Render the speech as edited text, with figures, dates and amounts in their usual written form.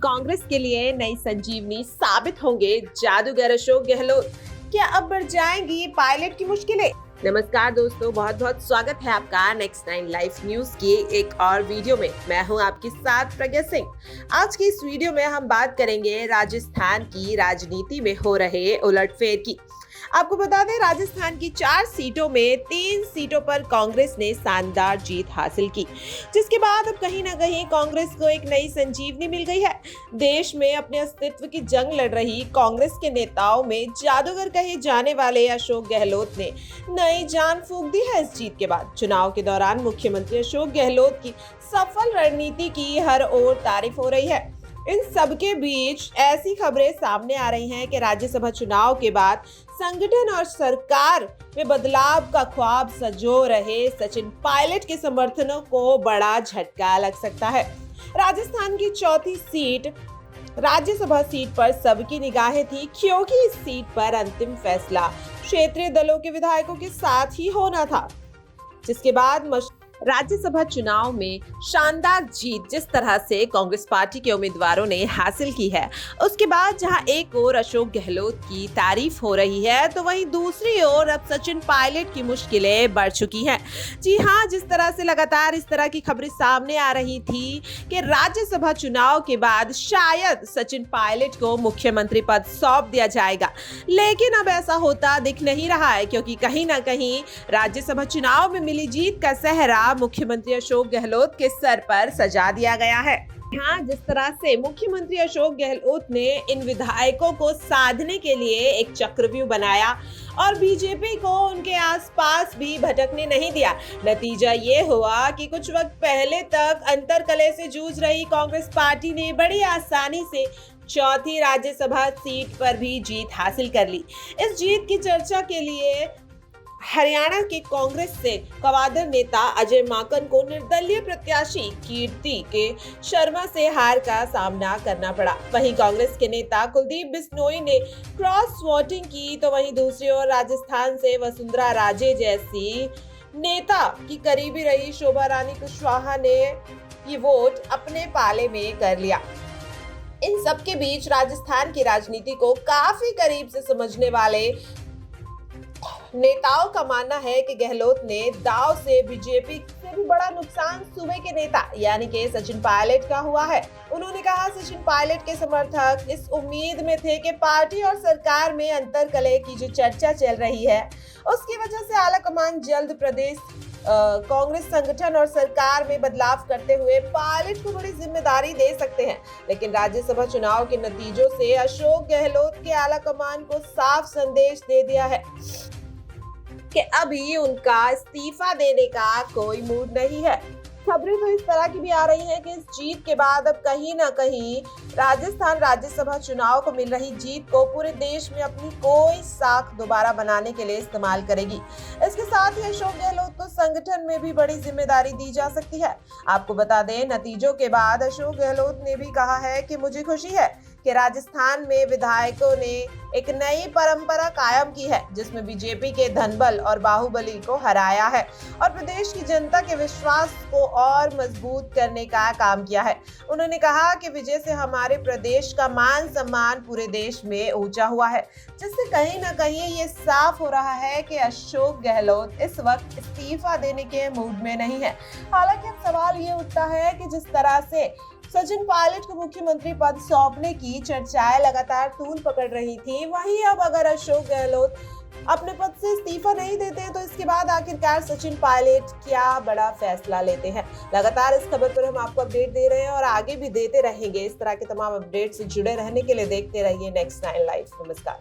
कांग्रेस के लिए नई संजीवनी साबित होंगे जादूगर अशोक गहलोत। क्या अब बढ़ जाएंगी पायलट की मुश्किलें? नमस्कार दोस्तों, बहुत बहुत स्वागत है आपका नेक्स्ट 9 लाइव न्यूज की एक और वीडियो में। मैं हूं आपके साथ प्रज्ञा सिंह। आज की इस वीडियो में हम बात करेंगे राजस्थान की राजनीति में हो रहे उलटफेर की। आपको बता दें, राजस्थान की 4 सीटों में 3 सीटों पर कांग्रेस ने शानदार जीत हासिल की, जिसके बाद अब कहीं ना कहीं कांग्रेस को एक नई संजीवनी मिल गई है। देश में अपने अस्तित्व की जंग लड़ रही कांग्रेस के नेताओं में जादूगर कहे जाने वाले अशोक गहलोत ने नई जान फूंक दी है। इस जीत के बाद चुनाव के दौरान मुख्यमंत्री अशोक गहलोत की सफल रणनीति की हर ओर तारीफ हो रही है। इन सबके बीच ऐसी खबरें सामने आ रही हैं कि राज्यसभा चुनाव के बाद संगठन और सरकार में बदलाव का ख्वाब सजो रहे सचिन पायलट के समर्थकों को बड़ा झटका लग सकता है। राजस्थान की चौथी सीट राज्यसभा सीट पर सबकी निगाहें थी, क्योंकि इस सीट पर अंतिम फैसला क्षेत्रीय दलों के विधायकों के साथ ही होना था। जिसके बाद राज्यसभा चुनाव में शानदार जीत जिस तरह से कांग्रेस पार्टी के उम्मीदवारों ने हासिल की है, उसके बाद जहां एक ओर अशोक गहलोत की तारीफ हो रही है, तो वहीं दूसरी ओर अब सचिन पायलट की मुश्किलें बढ़ चुकी हैं। जी हां, जिस तरह से लगातार इस तरह की खबरें सामने आ रही थी कि राज्यसभा चुनाव के बाद शायद सचिन पायलट को मुख्यमंत्री पद सौंप दिया जाएगा, लेकिन अब ऐसा होता दिख नहीं रहा है, क्योंकि कहीं ना कहीं राज्यसभा चुनाव में मिली जीत का सेहरा मुख्यमंत्री अशोक गहलोत के सर पर सजा दिया गया है। हाँ, जिस तरह से मुख्यमंत्री अशोक गहलोत ने इन विधायकों को साधने के लिए एक चक्रव्यूह बनाया और बीजेपी को उनके आसपास भी भटकने नहीं दिया। नतीजा ये हुआ कि कुछ वक्त पहले तक अंतर्कलह से जूझ रही कांग्रेस पार्टी ने बड़ी आसानी से चौथी राज्यसभा सीट पर भी जीत हासिल कर ली। इस जीत की चर्चा के लिए हरियाणा के कांग्रेस से कवादर नेता अजय माकन को निर्दलीय प्रत्याशी कीर्ति के शर्मा से हार का सामना करना पड़ा। वहीं कांग्रेस के नेता कुलदीप बिश्नोई ने क्रॉस वोटिंग की, तो वहीं दूसरी ओर राजस्थान से वसुंधरा राजे जैसी नेता की करीबी रही शोभा रानी कुशवाहा ने ये वोट अपने पाले में कर लिया। इन सब के बीच राजस्थान की राजनीति को काफी करीब से समझने वाले नेताओं का मानना है कि गहलोत ने दांव से बीजेपी से भी बड़ा नुकसान सूबे के नेता यानी कि सचिन पायलट का हुआ है। उन्होंने कहा, सचिन पायलट के समर्थक इस उम्मीद में थे कि पार्टी और सरकार में अंतर्कलह की जो चर्चा चल रही है, उसकी वजह से आला कमान जल्द प्रदेश कांग्रेस संगठन और सरकार में बदलाव करते हुए पायलट को बड़ी जिम्मेदारी दे सकते हैं। लेकिन राज्यसभा चुनाव के नतीजों से अशोक गहलोत के आला कमान को साफ संदेश दे दिया है कि अभी उनका इस्तीफा देने का कोई मूड नहीं है। खबरें तो इस तरह की भी आ रही हैं कि इस जीत के बाद अब कहीं ना कहीं राजस्थान राज्यसभा चुनाव को मिल रही जीत को पूरे देश में अपनी कोई साख दोबारा बनाने के लिए इस्तेमाल करेगी। इसके साथ ही अशोक गहलोत को संगठन में भी बड़ी जिम्मेदारी दी जा सकती है। आपको बता दें, नतीजों के बाद अशोक गहलोत ने भी कहा है कि मुझे खुशी है कि राजस्थान में विधायकों ने एक नई परंपरा कायम की है, जिसमें बीजेपी के धनबल और बाहुबली को हराया है और प्रदेश की जनता के विश्वास को और मजबूत करने का काम किया है। उन्होंने कहा कि विजय से हमारे प्रदेश का मान सम्मान पूरे देश में ऊंचा हुआ है, जिससे कहीं ना कहीं ये साफ हो रहा है कि अशोक गहलोत इस वक्त इस्तीफा देने के मूड में नहीं है। हालांकि अब सवाल ये उठता है कि जिस तरह से सचिन पायलट को मुख्यमंत्री पद सौंपने की चर्चाएं लगातार तूल पकड़ रही थी, वहीं अब अगर अशोक गहलोत अपने पद से इस्तीफा नहीं देते हैं, तो इसके बाद आखिरकार सचिन पायलट क्या बड़ा फैसला लेते हैं। लगातार इस खबर पर हम आपको अपडेट दे रहे हैं और आगे भी देते रहेंगे। इस तरह के तमाम अपडेट से जुड़े रहने के लिए देखते रहिए नेक्स्ट 9 लाइव। नमस्कार।